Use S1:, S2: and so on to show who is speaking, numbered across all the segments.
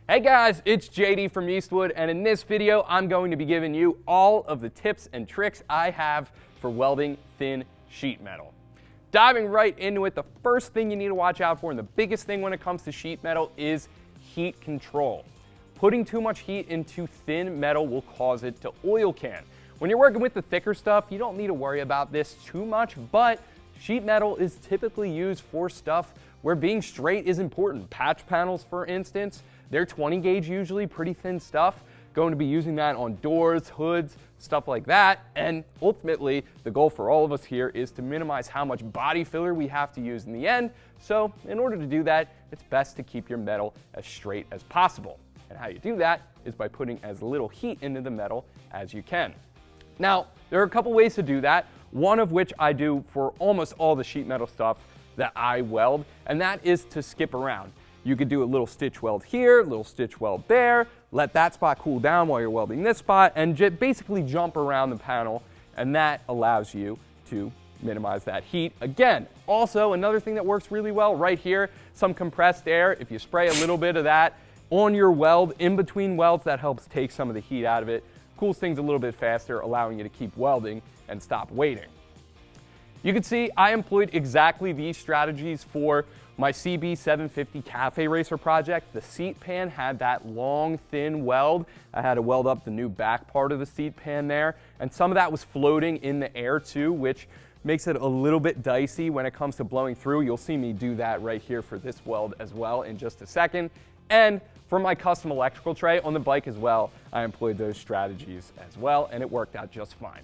S1: Hey guys, it's JD from Eastwood, and in this video, I'm going to be giving you all of the tips and tricks I have for welding thin sheet metal. Diving right into it, the first thing you need to watch out for, and the biggest thing when it comes to sheet metal, is heat control. Putting too much heat into thin metal will cause it to oil can. When you're working with the thicker stuff, you don't need to worry about this too much, but sheet metal is typically used for stuff where being straight is important. Patch panels, for instance, they're 20 gauge usually, pretty thin stuff. Going to be using that on doors, hoods, stuff like that. And ultimately, the goal for all of us here is to minimize how much body filler we have to use in the end. So in order to do that, it's best to keep your metal as straight as possible. And how you do that is by putting as little heat into the metal as you can. Now, there are a couple ways to do that, one of which I do for almost all the sheet metal stuff that I weld, and that is to skip around. You could do a little stitch weld here, a little stitch weld there, let that spot cool down while you're welding this spot, and basically jump around the panel, and that allows you to minimize that heat. Again, also another thing that works really well right here, some compressed air. If you spray a little bit of that on your weld, in between welds, that helps take some of the heat out of it. Cools things a little bit faster, allowing you to keep welding and stop waiting. You can see I employed exactly these strategies for my CB750 Cafe Racer project. The seat pan had that long, thin weld. I had to weld up the new back part of the seat pan there, and some of that was floating in the air too, which makes it a little bit dicey when it comes to blowing through. You'll see me do that right here for this weld as well in just a second. And for my custom electrical tray on the bike as well, I employed those strategies as well, and it worked out just fine.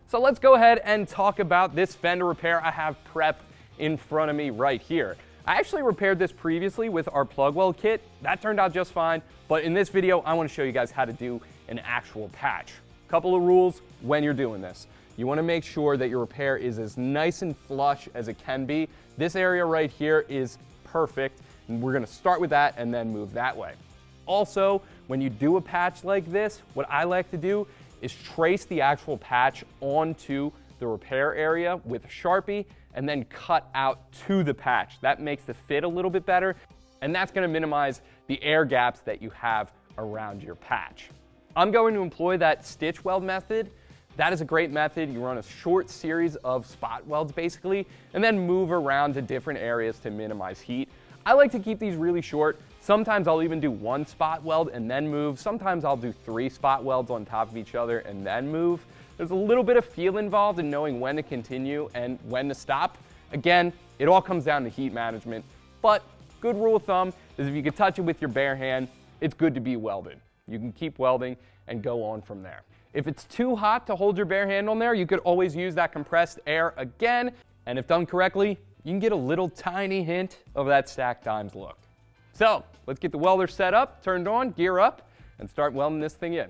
S1: So let's go ahead and talk about this Fender Repair I have prepped in front of me right here. I actually repaired this previously with our plug weld kit. That turned out just fine, but in this video, I want to show you guys how to do an actual patch. Couple of rules when you're doing this. You want to make sure that your repair is as nice and flush as it can be. This area right here is perfect, and we're going to start with that and then move that way. Also, when you do a patch like this, what I like to do is trace the actual patch onto the repair area with a Sharpie and then cut out to the patch. That makes the fit a little bit better, and that's gonna minimize the air gaps that you have around your patch. I'm going to employ that stitch weld method. That is a great method. You run a short series of spot welds basically, and then move around to different areas to minimize heat. I like to keep these really short. Sometimes I'll even do one spot weld and then move. Sometimes I'll do 3 spot welds on top of each other and then move. There's a little bit of feel involved in knowing when to continue and when to stop. Again, it all comes down to heat management, but good rule of thumb is if you can touch it with your bare hand, it's good to be welded. You can keep welding and go on from there. If it's too hot to hold your bare hand on there, you could always use that compressed air again, and if done correctly, you can get a little tiny hint of that stack times look. So let's get the welder set up, turned on, gear up, and start welding this thing in.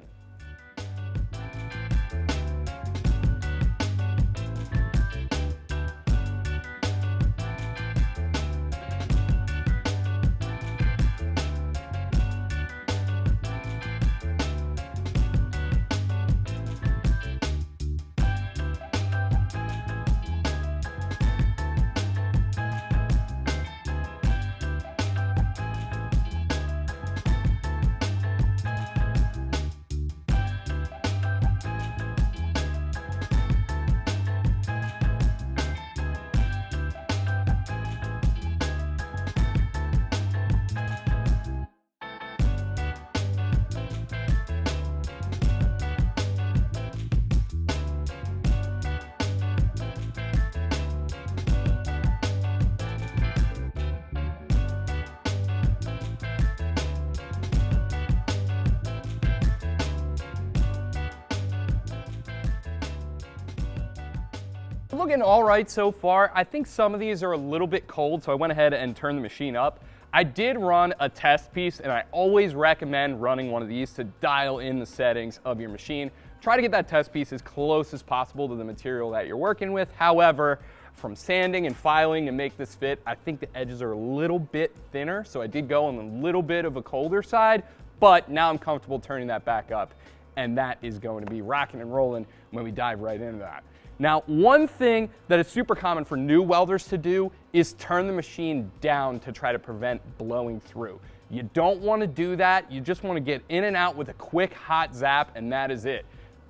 S1: Looking all right so far. I think some of these are a little bit cold, so I went ahead and turned the machine up. I did run a test piece, and I always recommend running one of these to dial in the settings of your machine. Try to get that test piece as close as possible to the material that you're working with. However, from sanding and filing to make this fit, I think the edges are a little bit thinner, so I did go on a little bit of a colder side, but now I'm comfortable turning that back up, and that is going to be rocking and rolling when we dive right into that. Now, one thing that is super common for new welders to do is turn the machine down to try to prevent blowing through. You don't want to do that. You just want to get in and out with a quick hot zap, and that is it.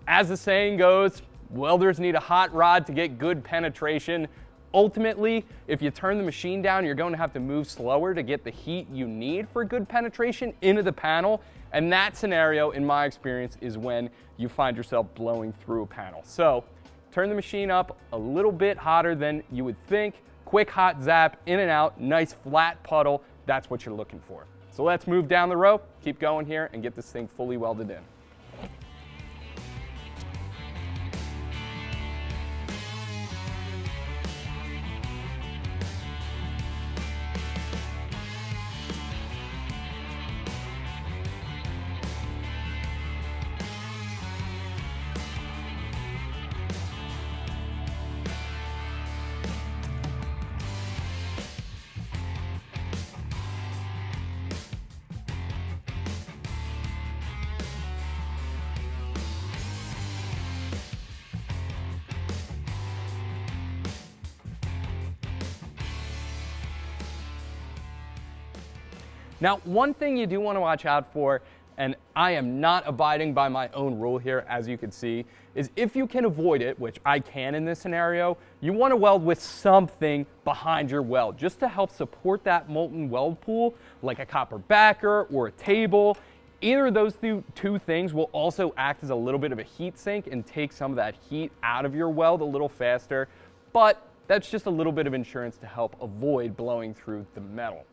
S1: As the saying goes, welders need a hot rod to get good penetration. Ultimately, if you turn the machine down, you're going to have to move slower to get the heat you need for good penetration into the panel. And that scenario, in my experience, is when you find yourself blowing through a panel. So turn the machine up a little bit hotter than you would think. Quick hot zap, in and out, nice flat puddle. That's what you're looking for. So let's move down the row, keep going here, and get this thing fully welded in. Now, one thing you do want to watch out for, and I am not abiding by my own rule here, as you can see, is if you can avoid it, which I can in this scenario, you want to weld with something behind your weld, just to help support that molten weld pool, like a copper backer or a table. Either of those two things will also act as a little bit of a heat sink and take some of that heat out of your weld a little faster, but that's just a little bit of insurance to help avoid blowing through the metal.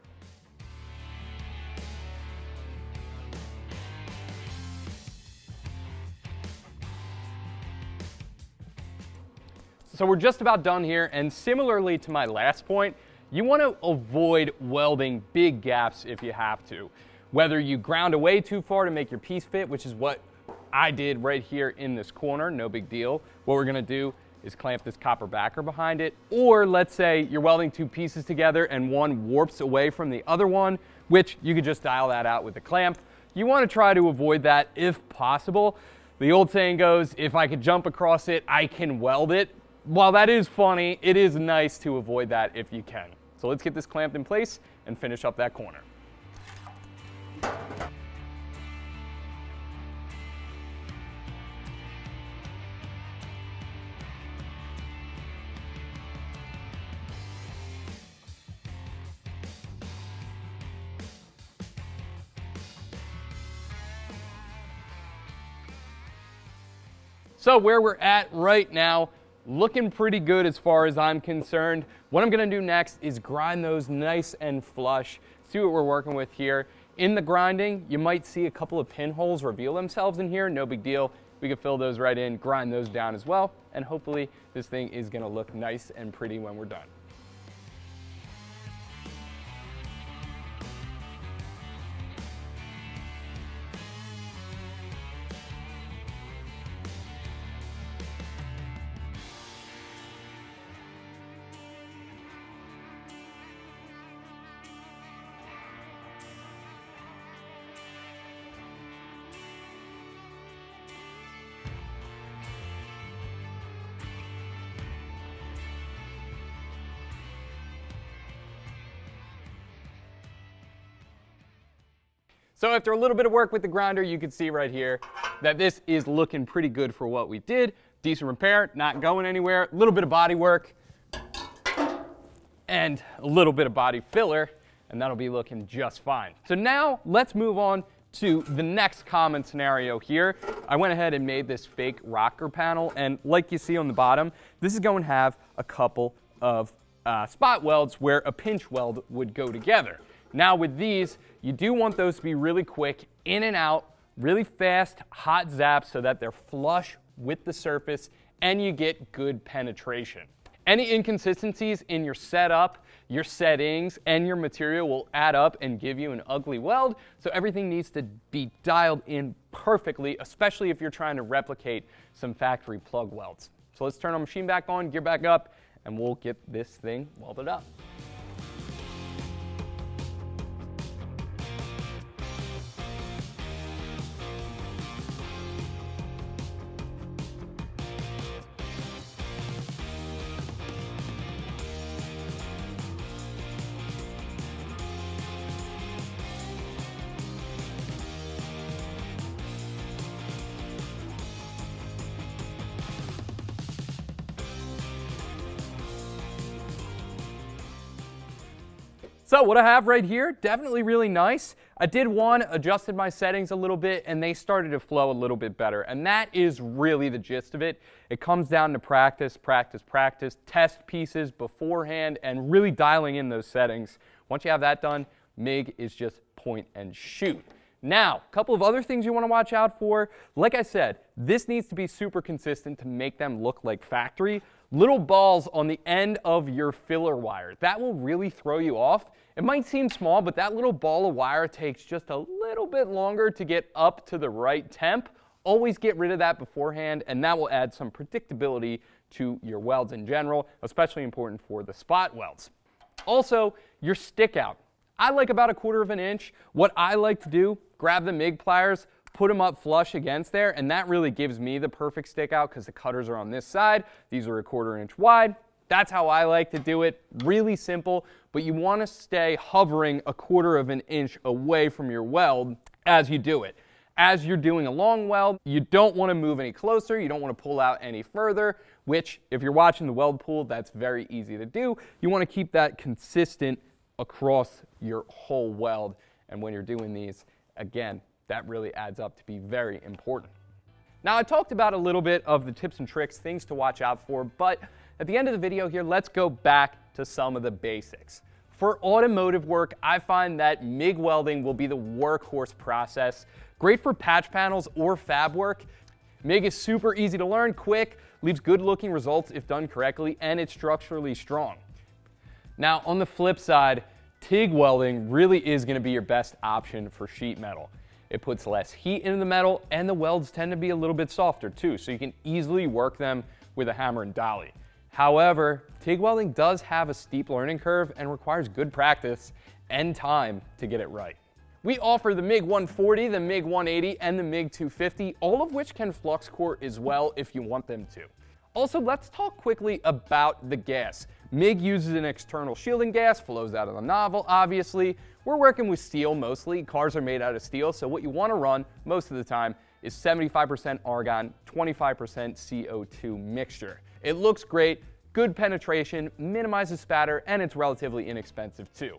S1: So we're just about done here, and similarly to my last point, you want to avoid welding big gaps if you have to. Whether you ground away too far to make your piece fit, which is what I did right here in this corner, no big deal. What we're gonna do is clamp this copper backer behind it, or let's say you're welding two pieces together and one warps away from the other one, which you could just dial that out with the clamp. You want to try to avoid that if possible. The old saying goes, if I could jump across it, I can weld it. While that is funny, it is nice to avoid that if you can. So let's get this clamped in place and finish up that corner. So where we're at right now, looking pretty good as far as I'm concerned. What I'm gonna do next is grind those nice and flush. See what we're working with here. In the grinding, you might see a couple of pinholes reveal themselves in here, no big deal. We can fill those right in, grind those down as well, and hopefully this thing is gonna look nice and pretty when we're done. So after a little bit of work with the grinder, you can see right here that this is looking pretty good for what we did. Decent repair, not going anywhere. A little bit of body work and a little bit of body filler, and that'll be looking just fine. So now let's move on to the next common scenario here. I went ahead and made this fake rocker panel, and like you see on the bottom, this is going to have a couple of spot welds where a pinch weld would go together. Now with these, you do want those to be really quick, in and out, really fast, hot zaps so that they're flush with the surface and you get good penetration. Any inconsistencies in your setup, your settings, and your material will add up and give you an ugly weld, so everything needs to be dialed in perfectly, especially if you're trying to replicate some factory plug welds. So let's turn our machine back on, gear back up, and we'll get this thing welded up. So what I have right here, definitely really nice. I did adjusted my settings a little bit and they started to flow a little bit better. And that is really the gist of it. It comes down to practice, practice, practice, test pieces beforehand and really dialing in those settings. Once you have that done, MIG is just point and shoot. Now, a couple of other things you want to watch out for. Like I said, this needs to be super consistent to make them look like factory. Little balls on the end of your filler wire, that will really throw you off. It might seem small, but that little ball of wire takes just a little bit longer to get up to the right temp. Always get rid of that beforehand, and that will add some predictability to your welds in general, especially important for the spot welds. Also, your stick out. I like about 1/4 inch. What I like to do, grab the MIG pliers, put them up flush against there, and that really gives me the perfect stick out because the cutters are on this side. These are 1/4 inch wide. That's how I like to do it. Really simple, but you want to stay hovering 1/4 inch away from your weld as you do it. As you're doing a long weld, you don't want to move any closer. You don't want to pull out any further, which if you're watching the weld pool, that's very easy to do. You want to keep that consistent across your whole weld. And when you're doing these, again, that really adds up to be very important. Now, I talked about a little bit of the tips and tricks, things to watch out for, but at the end of the video here, let's go back to some of the basics. For automotive work, I find that MIG welding will be the workhorse process. Great for patch panels or fab work. MIG is super easy to learn, quick, leaves good looking results if done correctly, and it's structurally strong. Now, on the flip side, TIG welding really is going to be your best option for sheet metal. It puts less heat into the metal, and the welds tend to be a little bit softer too, so you can easily work them with a hammer and dolly. However, TIG welding does have a steep learning curve and requires good practice and time to get it right. We offer the MIG 140, the MIG 180, and the MIG 250, all of which can flux core as well if you want them to. Also, let's talk quickly about the gas. MIG uses an external shielding gas, flows out of the nozzle, obviously. We're working with steel mostly. Cars are made out of steel, so what you want to run most of the time is 75% argon, 25% CO2 mixture. It looks great, good penetration, minimizes spatter, and it's relatively inexpensive too.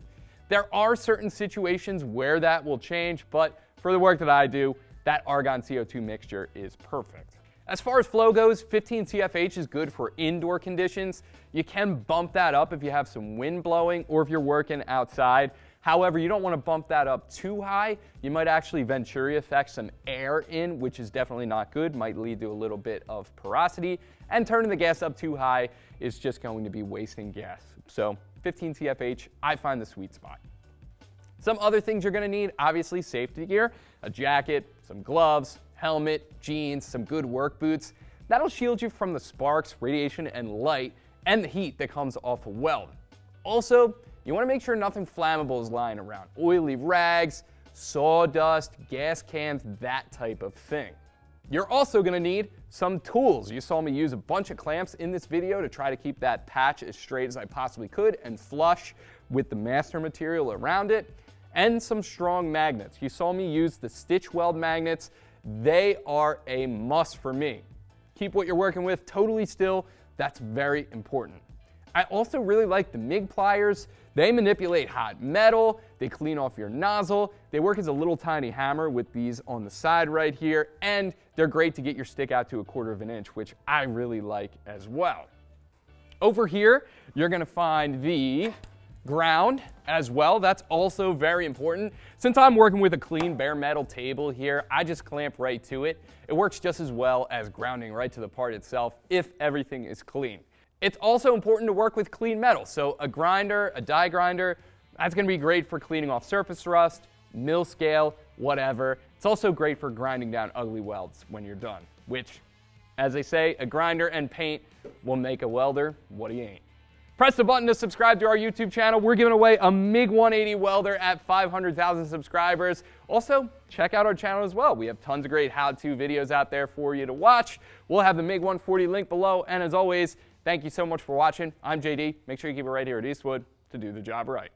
S1: There are certain situations where that will change, but for the work that I do, that argon CO2 mixture is perfect. As far as flow goes, 15 CFH is good for indoor conditions. You can bump that up if you have some wind blowing or if you're working outside. However, you don't want to bump that up too high. You might actually Venturi effect some air in, which is definitely not good, might lead to a little bit of porosity. And turning the gas up too high is just going to be wasting gas. So 15 CFH, I find the sweet spot. Some other things you're going to need, obviously safety gear, a jacket, some gloves, helmet, jeans, some good work boots. That'll shield you from the sparks, radiation, and light, and the heat that comes off a weld. Also, you want to make sure nothing flammable is lying around. Oily rags, sawdust, gas cans, that type of thing. You're also going to need some tools. You saw me use a bunch of clamps in this video to try to keep that patch as straight as I possibly could and flush with the master material around it, and some strong magnets. You saw me use the stitch weld magnets. They are a must for me. Keep what you're working with totally still. That's very important. I also really like the MIG pliers. They manipulate hot metal, they clean off your nozzle, they work as a little tiny hammer with these on the side right here, and they're great to get your stick out to 1/4 inch, which I really like as well. Over here, you're gonna find the ground as well. That's also very important. Since I'm working with a clean bare metal table here, I just clamp right to it. It works just as well as grounding right to the part itself if everything is clean. It's also important to work with clean metal. So a grinder, a die grinder, that's going to be great for cleaning off surface rust, mill scale, whatever. It's also great for grinding down ugly welds when you're done, which, as they say, a grinder and paint will make a welder what he ain't. Press the button to subscribe to our YouTube channel. We're giving away a MIG 180 welder at 500,000 subscribers. Also, check out our channel as well. We have tons of great how-to videos out there for you to watch. We'll have the MIG 140 link below. And as always, thank you so much for watching. I'm JD. Make sure you keep it right here at Eastwood to do the job right.